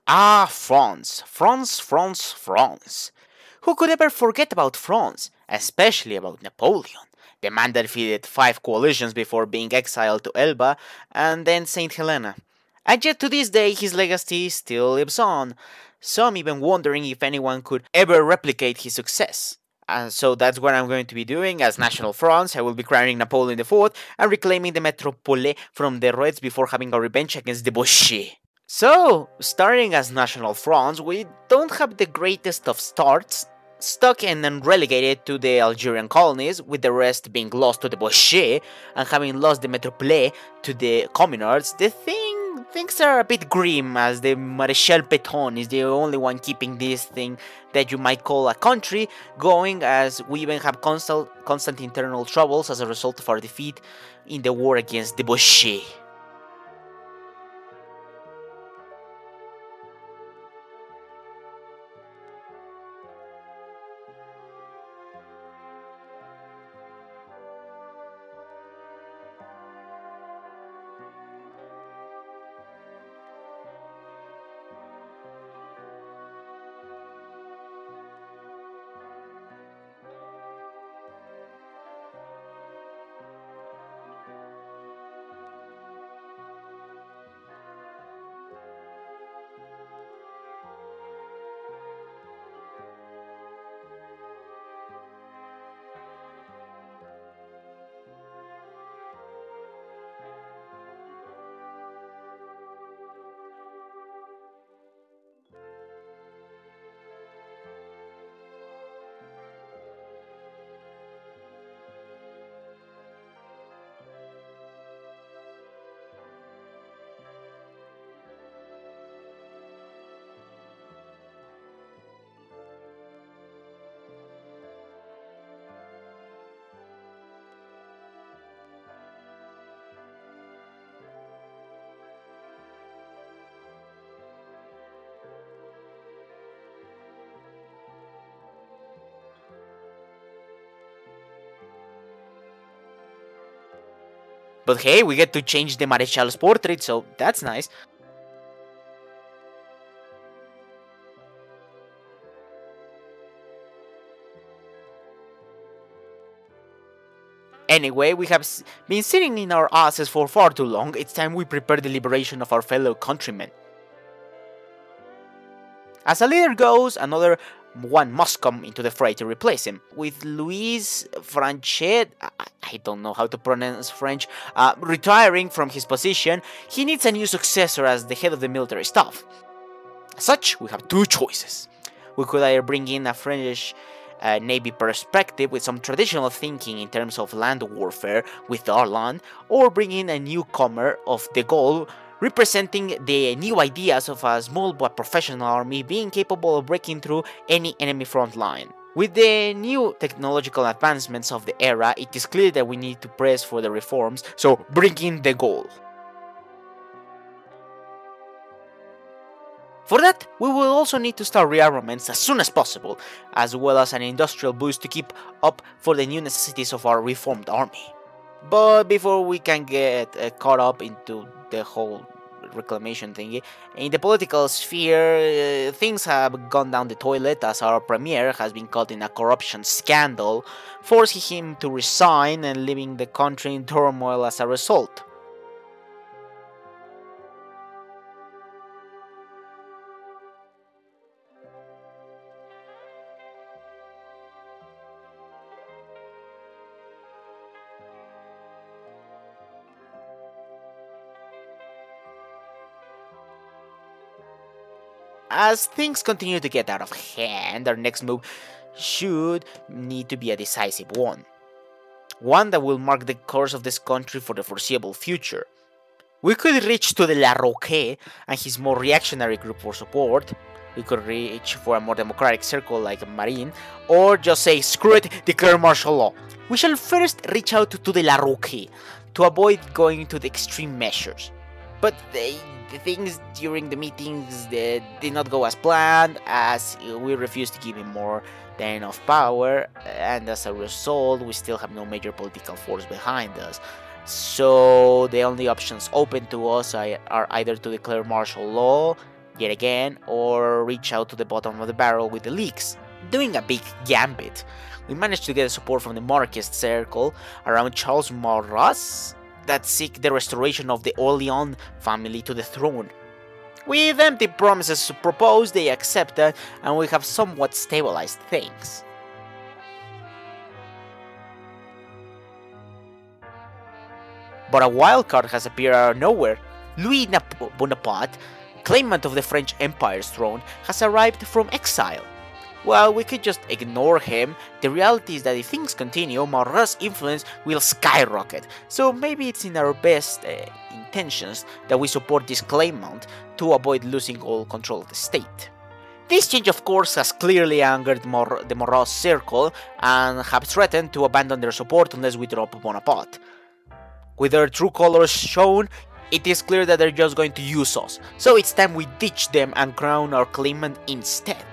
Ah, France, France, France, France. Who could ever forget about France, especially about Napoleon, the man that defeated 5 coalitions before being exiled to Elba and then St. Helena? And yet to this day his legacy still lives on, some even wondering if anyone could ever replicate his success. And so that's what I'm going to be doing as National France. I will be crowning Napoleon the IV and reclaiming the Metropole from the Reds before having a revenge against the Boucher. So, starting as National France, we don't have the greatest of starts, stuck and then relegated to the Algerian colonies, with the rest being lost to the Boucher, and having lost the Metropole to the communards. Things are a bit grim, as the Marechal Pétain is the only one keeping this thing that you might call a country going, as we even have constant internal troubles as a result of our defeat in the war against the Boucher. But hey, we get to change the Marechal's portrait, so that's nice. Anyway, we have been sitting in our asses for far too long. It's time we prepare the liberation of our fellow countrymen. As a leader goes, another one must come into the fray to replace him. With Louis Franchet, I don't know how to pronounce French, retiring from his position, he needs a new successor as the head of the military staff. As such, we have two choices. We could either bring in a French Navy perspective with some traditional thinking in terms of land warfare with our land, or bring in a newcomer of de Gaulle representing the new ideas of a small but professional army being capable of breaking through any enemy front line. With the new technological advancements of the era, it is clear that we need to press for the reforms, so bring in de Gaulle. For that, we will also need to start rearmaments as soon as possible, as well as an industrial boost to keep up for the new necessities of our reformed army. But before we can get caught up into the whole reclamation thingy, in the political sphere, things have gone down the toilet as our premier has been caught in a corruption scandal, forcing him to resign and leaving the country in turmoil as a result. As things continue to get out of hand, our next move should need to be a decisive one. One that will mark the course of this country for the foreseeable future. We could reach to the La Roque and his more reactionary group for support. We could reach for a more democratic circle like Marine, or just say screw it, declare martial law. We shall first reach out to the La Roque to avoid going to the extreme measures. But the things during the meetings did not go as planned, as we refused to give him more than enough power, and as a result we still have no major political force behind us. So the only options open to us are either to declare martial law, yet again, or reach out to the bottom of the barrel with the leaks. Doing a big gambit, we managed to get support from the monarchist circle around Charles Maurras that seek the restoration of the Orleans family to the throne. With empty promises proposed, they accepted, and we have somewhat stabilized things. But a wildcard has appeared out of nowhere. Louis Bonaparte, claimant of the French Empire's throne, has arrived from exile. While we could just ignore him, the reality is that if things continue, Maurras' influence will skyrocket, so maybe it's in our best intentions that we support this claimant to avoid losing all control of the state. This change of course has clearly angered the Maurras circle and have threatened to abandon their support unless we drop Bonaparte. With their true colors shown, it is clear that they're just going to use us, so it's time we ditch them and crown our claimant instead.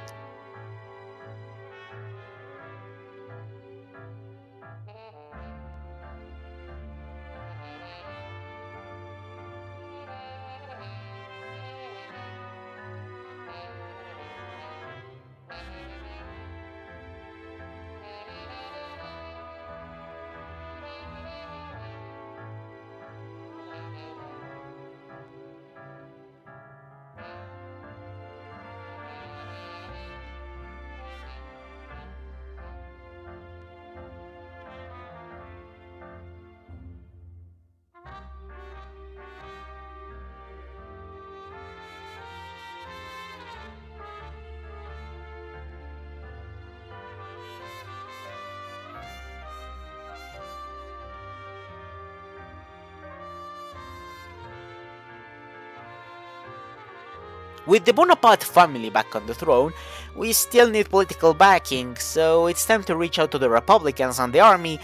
With the Bonaparte family back on the throne, we still need political backing, so it's time to reach out to the Republicans and the army.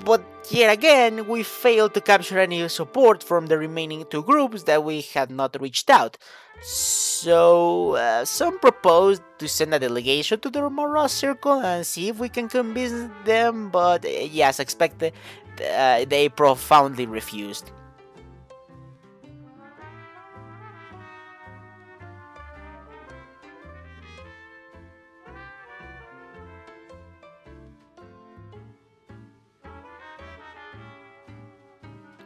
But yet again, we failed to capture any support from the remaining two groups that we had not reached out. So, some proposed to send a delegation to the Maurras circle and see if we can convince them, but yes, expected, they profoundly refused.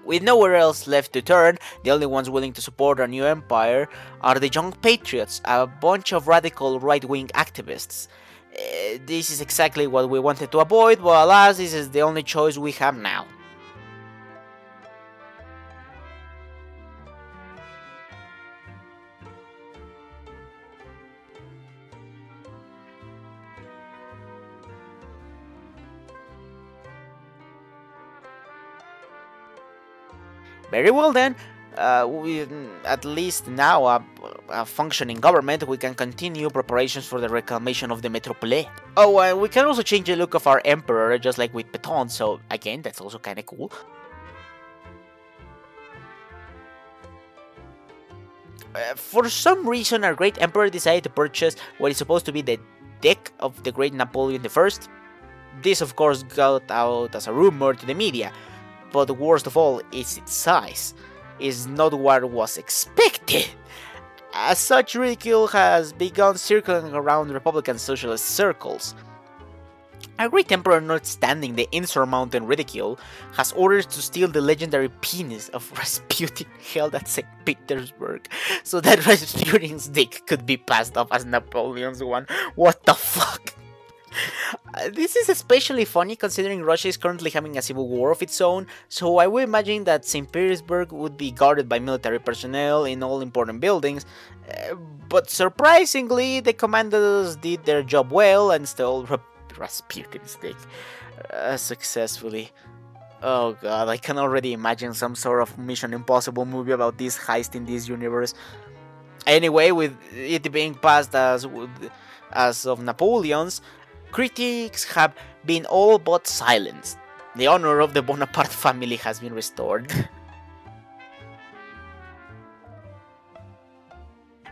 With nowhere else left to turn, the only ones willing to support our new empire are the Young Patriots, a bunch of radical right-wing activists. This is exactly what we wanted to avoid, but alas, this is the only choice we have now. Very well then, at least now a functioning government, we can continue preparations for the reclamation of the Metropole. Oh, and we can also change the look of our emperor, just like with Peton, so again, that's also kinda cool. For some reason, our great emperor decided to purchase what is supposed to be the deck of the great Napoleon I. This of course got out as a rumor to the media. But the worst of all is its size. It's not what was expected. As such, ridicule has begun circling around Republican socialist circles. A great emperor, notwithstanding the insurmounted ridicule, has orders to steal the legendary penis of Rasputin held at St. Petersburg, so that Rasputin's dick could be passed off as Napoleon's one. What the fuck? This is especially funny considering Russia is currently having a civil war of its own, so I would imagine that St. Petersburg would be guarded by military personnel in all important buildings, but surprisingly, the commanders did their job well and stole Rasputin's dick successfully. Oh god, I can already imagine some sort of Mission Impossible movie about this heist in this universe. Anyway, with it being passed as of Napoleon's, critics have been all but silenced. The honor of the Bonaparte family has been restored.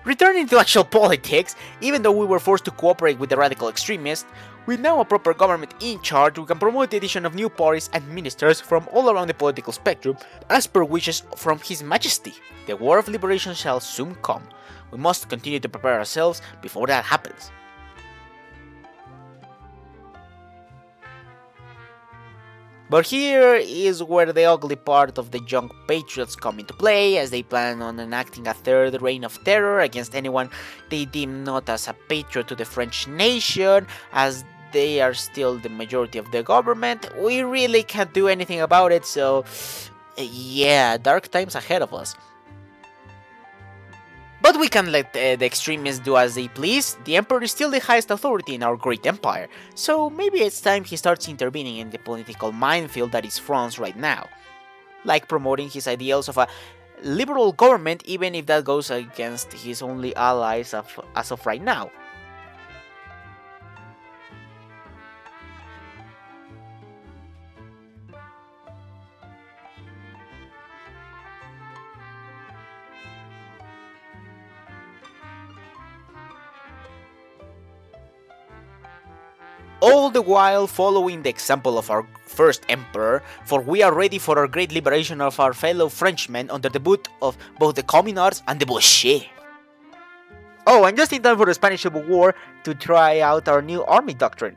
Returning to actual politics, even though we were forced to cooperate with the radical extremists, with now a proper government in charge, we can promote the addition of new parties and ministers from all around the political spectrum, as per wishes from His Majesty. The war of liberation shall soon come. We must continue to prepare ourselves before that happens. But here is where the ugly part of the young patriots come into play, as they plan on enacting a third reign of terror against anyone they deem not as a patriot to the French nation, as they are still the majority of the government. We really can't do anything about it, so yeah, dark times ahead of us. But we can't let the extremists do as they please. The emperor is still the highest authority in our great empire, so maybe it's time he starts intervening in the political minefield that is France right now. Like promoting his ideals of a liberal government, even if that goes against his only allies as of right now. All the while following the example of our first emperor, for we are ready for our great liberation of our fellow Frenchmen under the boot of both the communards and the Bouchers. Oh, and just in time for the Spanish Civil War to try out our new army doctrine.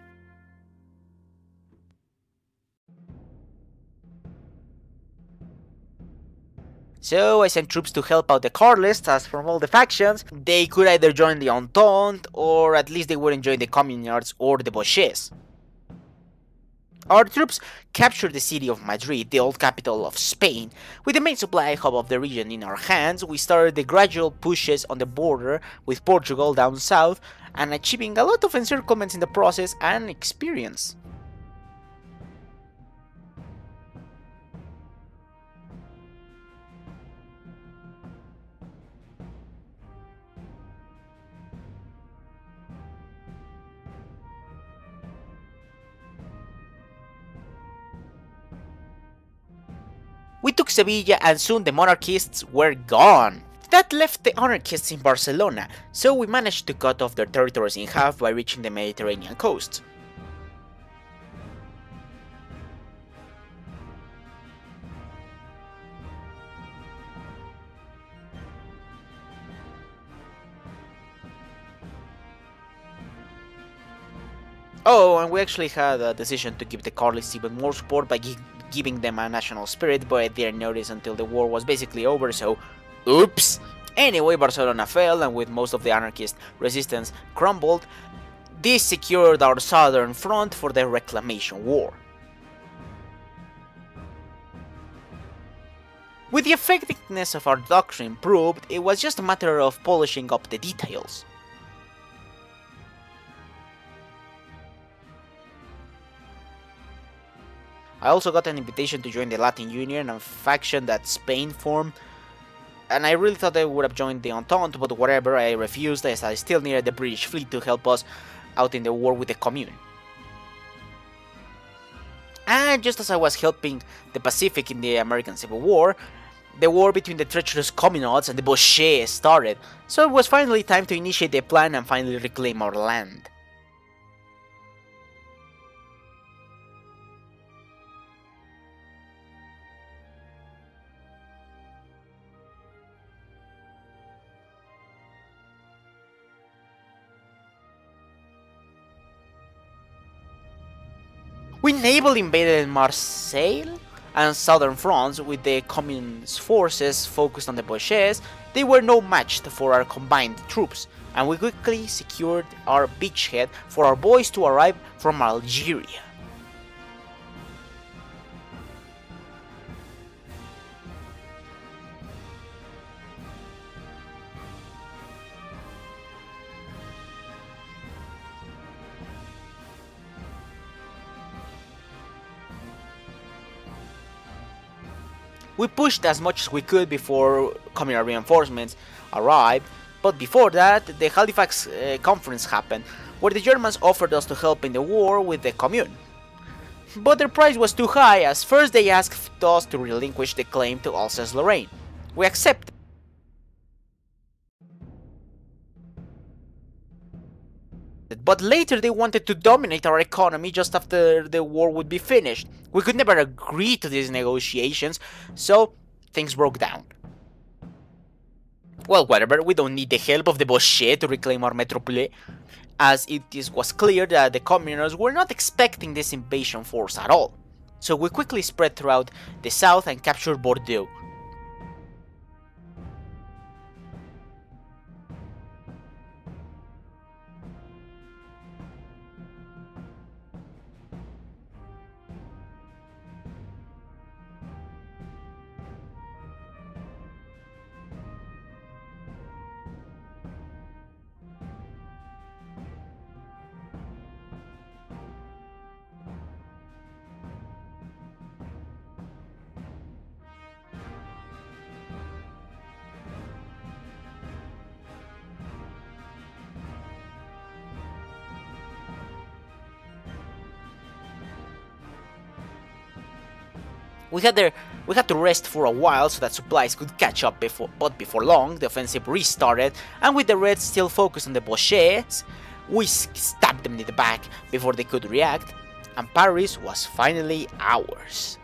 So I sent troops to help out the Carlists, as from all the factions, they could either join the Entente, or at least they wouldn't join the communards or the Bouchers. Our troops captured the city of Madrid, the old capital of Spain. With the main supply hub of the region in our hands, we started the gradual pushes on the border with Portugal down south, and achieving a lot of encirclements in the process and experience. We took Sevilla and soon the monarchists were gone. That left the anarchists in Barcelona, so we managed to cut off their territories in half by reaching the Mediterranean coast. Oh, and we actually had a decision to give the Carlists even more support by giving them a national spirit, but I didn't notice until the war was basically over, so oops! Anyway, Barcelona fell, and with most of the anarchist resistance crumbled, this secured our southern front for the Reclamation War. With the effectiveness of our doctrine proved, it was just a matter of polishing up the details. I also got an invitation to join the Latin Union, a faction that Spain formed, and I really thought I would have joined the Entente, but whatever, I refused as I still needed the British fleet to help us out in the war with the Commune. And just as I was helping the Pacific in the American Civil War, the war between the treacherous communards and the Bouchers started, so it was finally time to initiate the plan and finally reclaim our land. We naval invaded Marseille and southern France with the communist forces focused on the Boches. They were no match for our combined troops, and we quickly secured our beachhead for our boys to arrive from Algeria. We pushed as much as we could before communard reinforcements arrived, but before that, the Halifax conference happened, where the Germans offered us to help in the war with the Commune. But their price was too high, as first they asked us to relinquish the claim to Alsace-Lorraine. We accepted. But later they wanted to dominate our economy just after the war would be finished. We could never agree to these negotiations, so things broke down. Well, whatever, we don't need the help of the Boche to reclaim our Metropole, as it was clear that the communards were not expecting this invasion force at all. So we quickly spread throughout the south and captured Bordeaux. We had to rest for a while so that supplies could catch up but before long the offensive restarted, and with the Reds still focused on the Boches, we stabbed them in the back before they could react, and Paris was finally ours.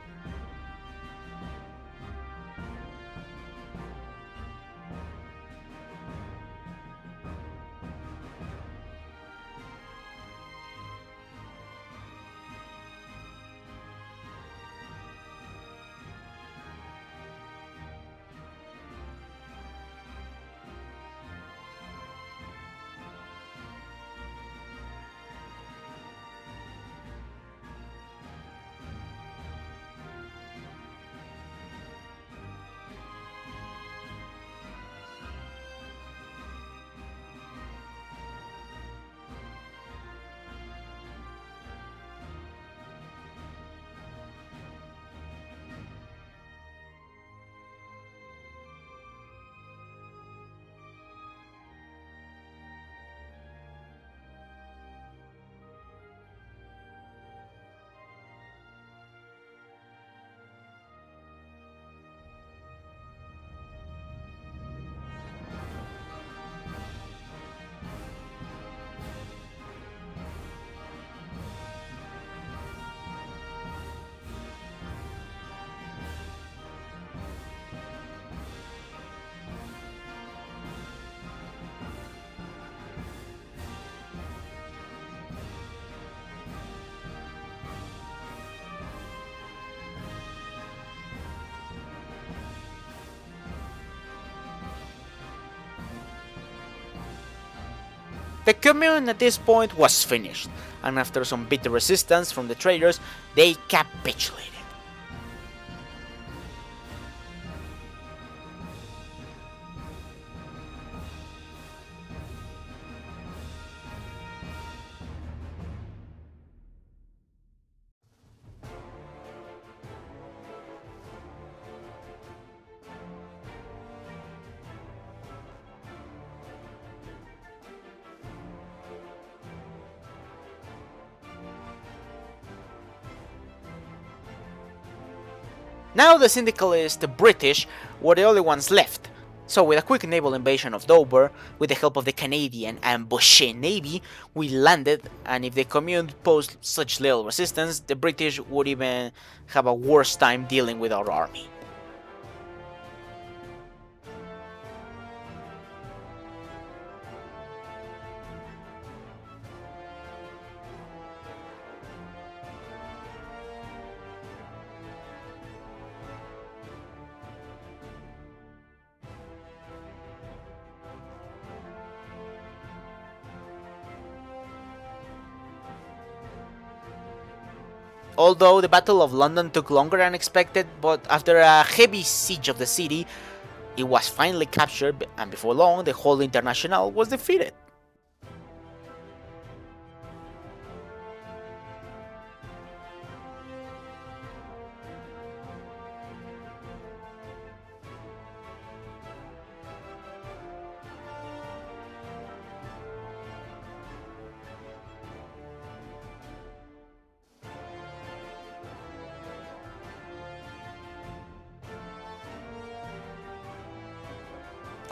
The Commune at this point was finished, and after some bitter resistance from the traders, they capitulated. Now the syndicalist British were the only ones left, so with a quick naval invasion of Dover, with the help of the Canadian and Boche Navy, we landed, and if the Commune posed such little resistance, the British would even have a worse time dealing with our army. Although the Battle of London took longer than expected, but after a heavy siege of the city, it was finally captured, and before long the whole International was defeated.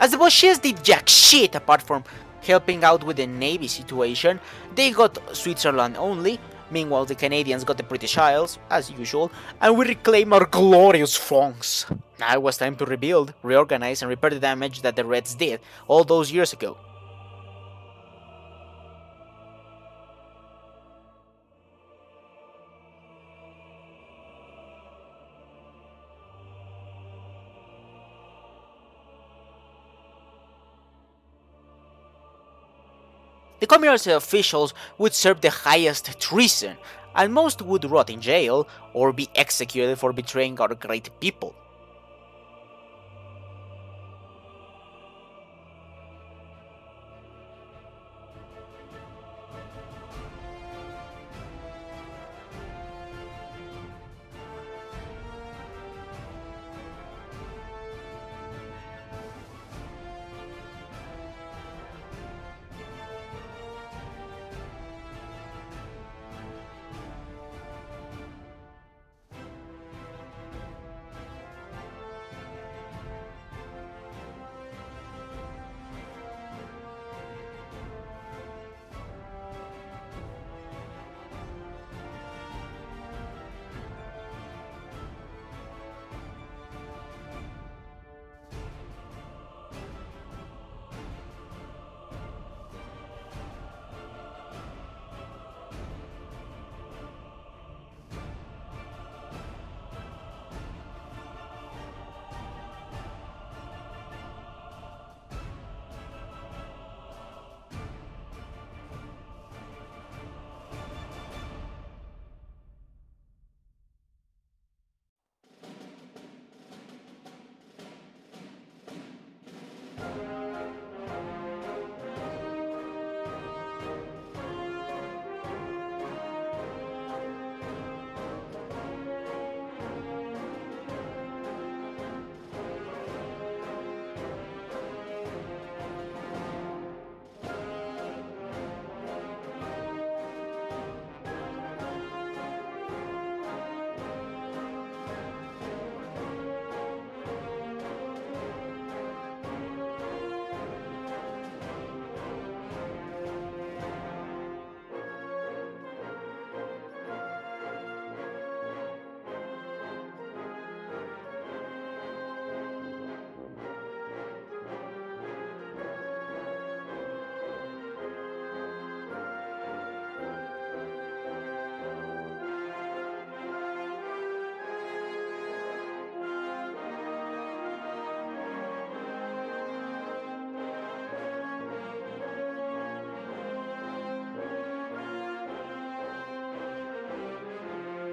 As the Boches did jack shit apart from helping out with the navy situation, they got Switzerland only. Meanwhile, the Canadians got the British Isles, as usual, and we reclaim our glorious France. Now it was time to rebuild, reorganize, and repair the damage that the Reds did all those years ago. The communards officials would serve the highest treason, and most would rot in jail or be executed for betraying our great people.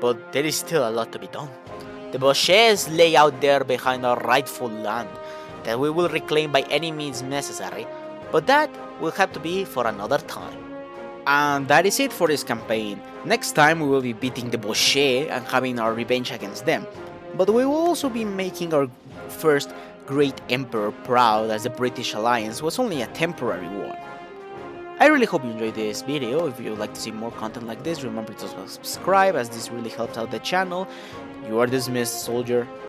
But there is still a lot to be done. The Boches lay out there behind our rightful land that we will reclaim by any means necessary, but that will have to be for another time. And that is it for this campaign. Next time we will be beating the Boches and having our revenge against them, but we will also be making our first great emperor proud, as the British alliance was only a temporary one. I really hope you enjoyed this video. If you would like to see more content like this, remember to subscribe, as this really helps out the channel. You are dismissed, soldier.